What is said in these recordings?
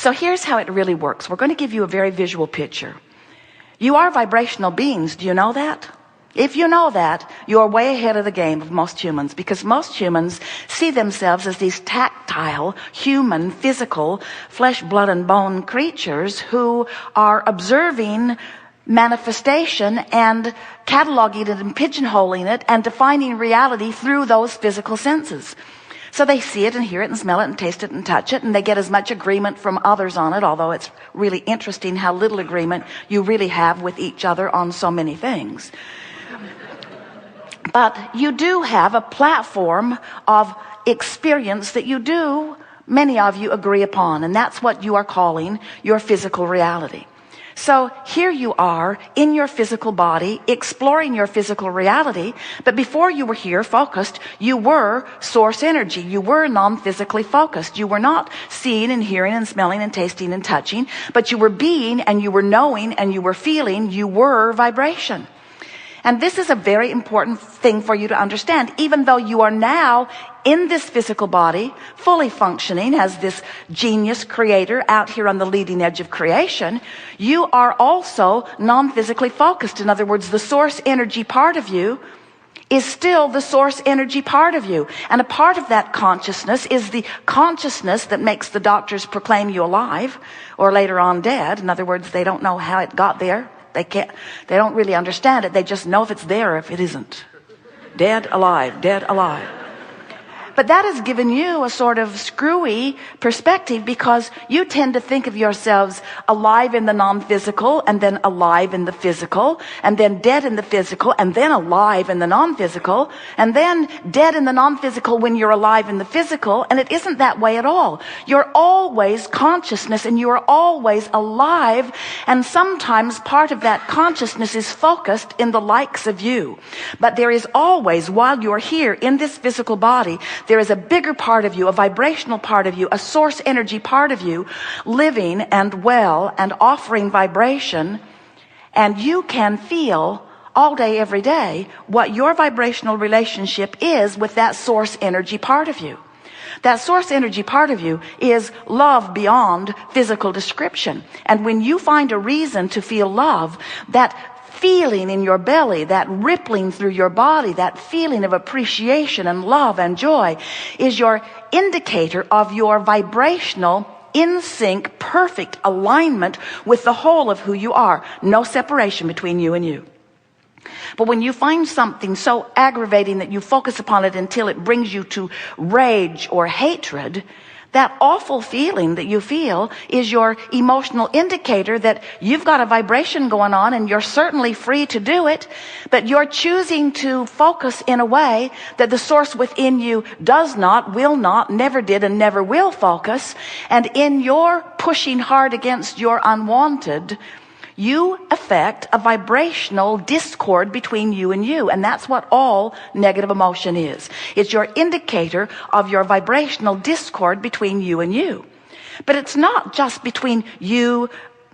So here's how it really works. We're going to give you a very visual picture. You are vibrational beings. Do you know that? If you know that, you're way ahead of the game of most humans, because most humans see themselves as these tactile, human, physical, flesh, blood, and bone creatures who are observing manifestation and cataloging it and pigeonholing it and defining reality through those physical senses. So they see it and hear it and smell it and taste it and touch it, and they get as much agreement from others on it, although it's really interesting how little agreement you really have with each other on so many things. But you do have a platform of experience that many of you agree upon, and that's what you are calling your physical reality. So here you are in your physical body, exploring your physical reality. But before you were here focused, you were source energy. You were non-physically focused. You were not seeing and hearing and smelling and tasting and touching, but you were being and you were knowing and you were feeling. You were vibration. And this is a very important thing for you to understand. Even though you are now in this physical body, fully functioning as this genius creator out here on the leading edge of creation, you are also non-physically focused. In other words, the source energy part of you is still the source energy part of you. And a part of that consciousness is the consciousness that makes the doctors proclaim you alive or later on dead. In other words, they don't know how it got there. They don't really understand it. They just know if it's there or if it isn't. Dead, alive, dead, alive. But that has given you a sort of screwy perspective, because you tend to think of yourselves alive in the non-physical, and then alive in the physical, and then dead in the physical, and then alive in the non-physical, and then dead in the non-physical when you're alive in the physical. And it isn't that way at all. You're always consciousness, and you are always alive. And sometimes part of that consciousness is focused in the likes of you. But there is always, while you're here in this physical body, there is a bigger part of you, a vibrational part of you, a source energy part of you, living and well and offering vibration. And you can feel all day, every day, what your vibrational relationship is with that source energy part of you. That source energy part of you is love beyond physical description. And when you find a reason to feel love, that feeling in your belly, that rippling through your body, that feeling of appreciation and love and joy is your indicator of your vibrational in sync, perfect alignment with the whole of who you are. No separation between you and you. But when you find something so aggravating that you focus upon it until it brings you to rage or hatred, that awful feeling that you feel is your emotional indicator that you've got a vibration going on, and you're certainly free to do it, but you're choosing to focus in a way that the source within you does not, will not, never did, and never will focus. And in your pushing hard against your unwanted, you affect a vibrational discord between you and you. And that's what all negative emotion is. It's your indicator of your vibrational discord between you and you. But it's not just between you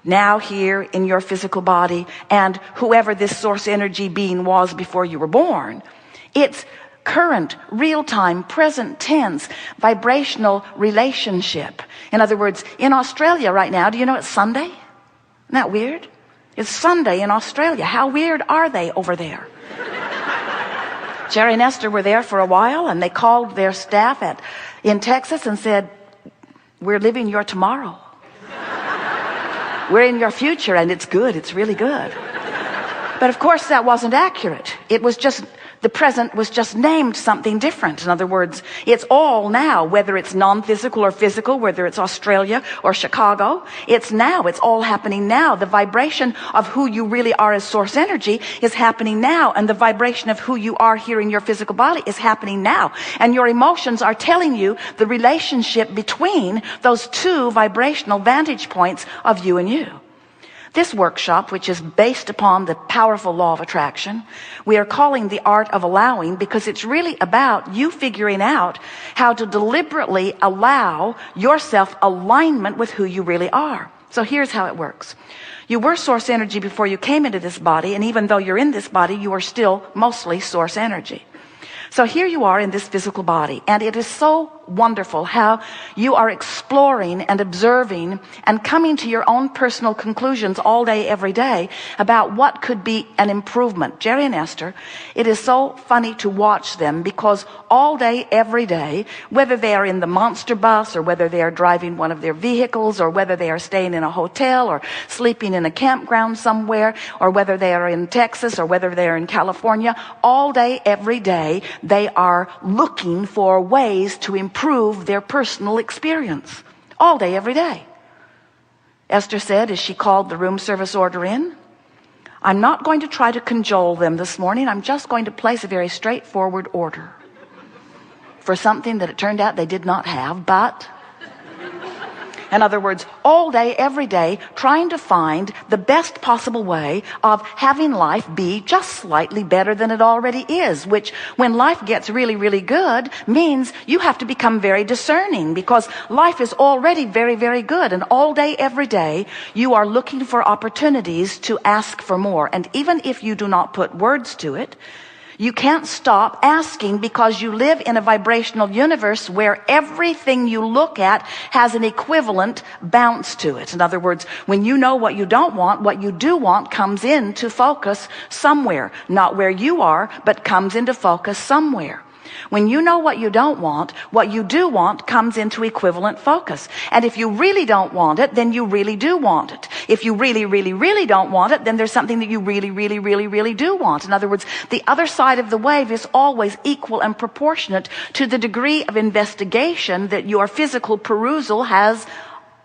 now here in your physical body and whoever this source energy being was before you were born. It's current, real-time, present tense, vibrational relationship. In other words, in Australia right now, do you know it's Sunday? Isn't that weird? It's Sunday in Australia. How weird are they over there? Jerry and Esther were there for a while, and they called their staff in Texas and said, "We're living your tomorrow. We're in your future, and it's good. It's really good." But of course that wasn't accurate. It was just, the present was just named something different. In other words, it's all now, whether it's non-physical or physical, whether it's Australia or Chicago, it's now, it's all happening now. The vibration of who you really are as source energy is happening now, and the vibration of who you are here in your physical body is happening now. And your emotions are telling you the relationship between those two vibrational vantage points of you and you. This workshop, which is based upon the powerful law of attraction, we are calling the art of allowing, because it's really about you figuring out how to deliberately allow yourself alignment with who you really are. So here's how it works. You were source energy before you came into this body, and even though you're in this body, you are still mostly source energy. So here you are in this physical body, and it is so wonderful how you are exploring and observing and coming to your own personal conclusions all day, every day about what could be an improvement. Jerry and Esther, it is so funny to watch them because all day, every day, whether they are in the monster bus or whether they are driving one of their vehicles or whether they are staying in a hotel or sleeping in a campground somewhere or whether they are in Texas or whether they are in California, all day, every day, they are looking for ways to improve their personal experience. All day, every day. Esther said as she called the room service order in, I'm not going to try to cajole them this morning. I'm just going to place a very straightforward order for something that it turned out they did not have, but in other words, all day, every day, trying to find the best possible way of having life be just slightly better than it already is, which when life gets really, really good means you have to become very discerning because life is already very, very good. And all day, every day, you are looking for opportunities to ask for more. And even if you do not put words to it, you can't stop asking because you live in a vibrational universe where everything you look at has an equivalent bounce to it. In other words, when you know what you don't want, what you do want comes into focus somewhere. Not where you are, but comes into focus somewhere. When you know what you don't want, what you do want comes into equivalent focus. And if you really don't want it, then you really do want it. If you really, really, really don't want it, then there's something that you really, really, really, really do want. In other words, the other side of the wave is always equal and proportionate to the degree of investigation that your physical perusal has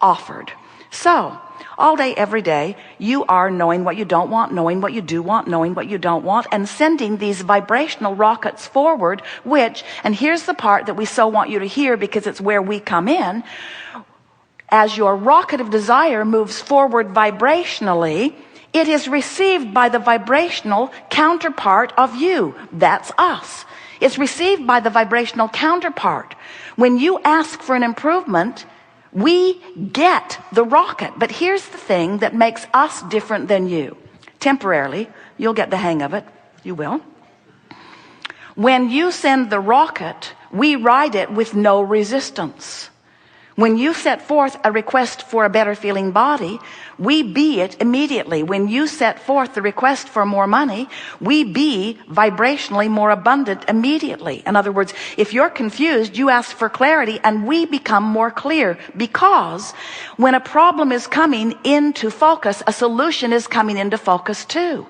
offered. So, all day, every day, you are knowing what you don't want, knowing what you do want, knowing what you don't want, and sending these vibrational rockets forward, which, and here's the part that we so want you to hear because it's where we come in, as your rocket of desire moves forward vibrationally, it is received by the vibrational counterpart of you. That's us. It's received by the vibrational counterpart. When you ask for an improvement, we get the rocket. But here's the thing that makes us different than you. Temporarily, you'll get the hang of it. You will. When you send the rocket, we ride it with no resistance. When you set forth a request for a better feeling body, we be it immediately. When you set forth the request for more money, we be vibrationally more abundant immediately. In other words, if you're confused, you ask for clarity and we become more clear, because when a problem is coming into focus, a solution is coming into focus too.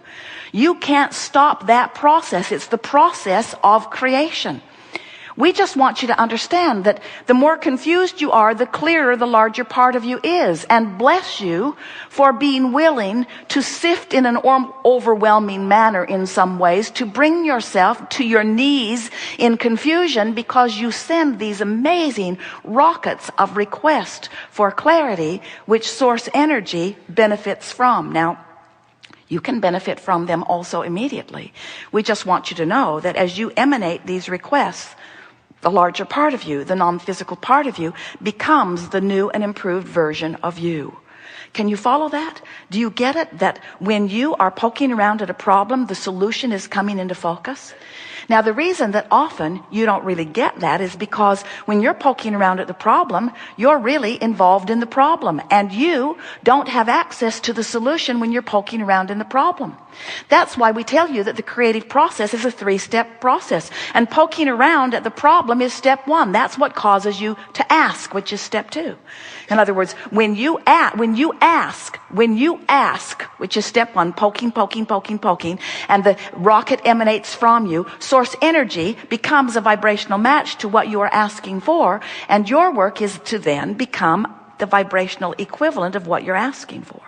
You can't stop that process. It's the process of creation. We just want you to understand that the more confused you are, the clearer the larger part of you is. And bless you for being willing to sift in an overwhelming manner in some ways, to bring yourself to your knees in confusion, because you send these amazing rockets of request for clarity, which source energy benefits from. Now, you can benefit from them also immediately. We just want you to know that as you emanate these requests, the larger part of you, the non-physical part of you, becomes the new and improved version of you. Can you follow that? Do you get it? That when you are poking around at a problem, the solution is coming into focus? Now, the reason that often you don't really get that is because when you're poking around at the problem, you're really involved in the problem, and you don't have access to the solution when you're poking around in the problem. That's why we tell you that the creative process is a 3-step process, and poking around at the problem is step 1. That's what causes you to ask, which is step 2. In other words, when you ask, which is step 1, poking, and the rocket emanates from you, source energy becomes a vibrational match to what you are asking for, and your work is to then become the vibrational equivalent of what you're asking for.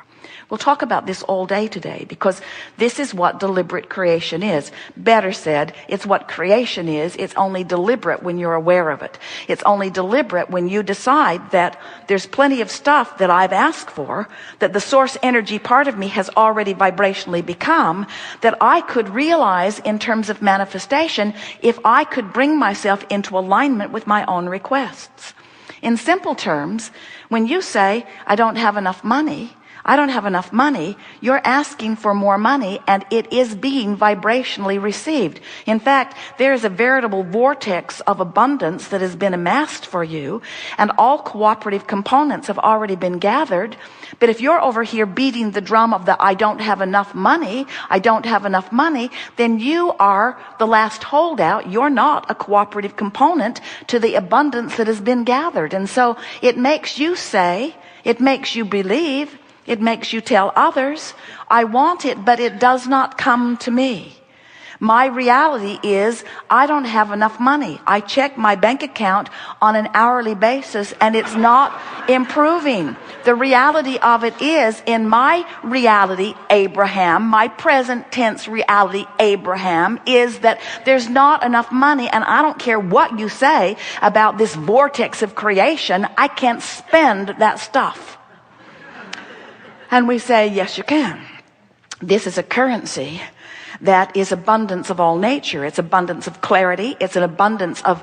We'll talk about this all day today, because this is what deliberate creation is. Better said, it's what creation is. It's only deliberate when you're aware of it. It's only deliberate when you decide that there's plenty of stuff that I've asked for, that the source energy part of me has already vibrationally become, that I could realize in terms of manifestation if I could bring myself into alignment with my own requests. In simple terms, when you say, I don't have enough money, I don't have enough money. You're asking for more money, and it is being vibrationally received. In fact, there is a veritable vortex of abundance that has been amassed for you, and all cooperative components have already been gathered. But if you're over here beating the drum of the I don't have enough money, I don't have enough money, then you are the last holdout. You're not a cooperative component to the abundance that has been gathered. And so it makes you say, it makes you believe, it makes you tell others, I want it, but it does not come to me. My reality is I don't have enough money. I check my bank account on an hourly basis and it's not improving. The reality of it is, in my reality, Abraham, my present tense reality, Abraham, is that there's not enough money, and I don't care what you say about this vortex of creation, I can't spend that stuff. And we say, yes, you can. This is a currency that is abundance of all nature. It's abundance of clarity. It's an abundance of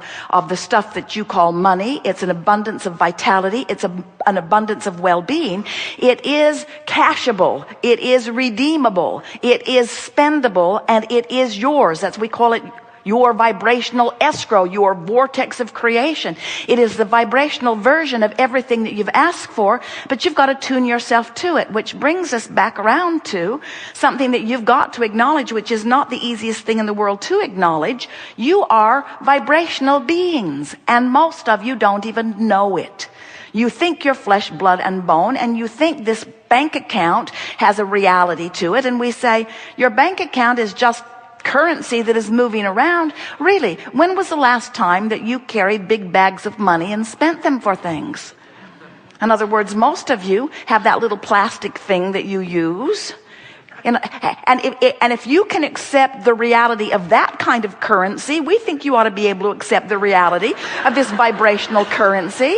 the stuff that you call money. It's an abundance of vitality. It's an abundance of well-being. It is cashable. It is redeemable. It is spendable, and it is yours. We call it your vibrational escrow, your vortex of creation. It is the vibrational version of everything that you've asked for, but you've got to tune yourself to it, which brings us back around to something that you've got to acknowledge, which is not the easiest thing in the world to acknowledge. You are vibrational beings, and most of you don't even know it. You think you're flesh, blood, and bone, and you think this bank account has a reality to it, and we say, your bank account is just currency that is moving around. Really, when was the last time that you carried big bags of money and spent them for things? In other words, most of you have that little plastic thing that you use. And if you can accept the reality of that kind of currency, we think you ought to be able to accept the reality of this vibrational currency.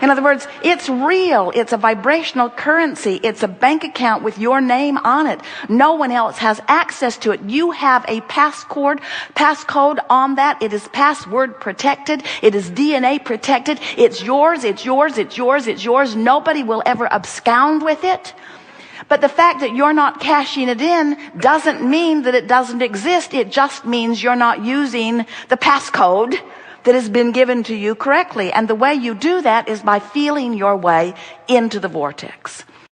In other words, it's real. It's a vibrational currency. It's a bank account with your name on it. No one else has access to it. You have a passcode on that. It is password protected. It is DNA protected. It's yours. It's yours. It's yours. It's yours. Nobody will ever abscond with it. But the fact that you're not cashing it in doesn't mean that it doesn't exist. It just means you're not using the passcode that has been given to you correctly. And the way you do that is by feeling your way into the vortex.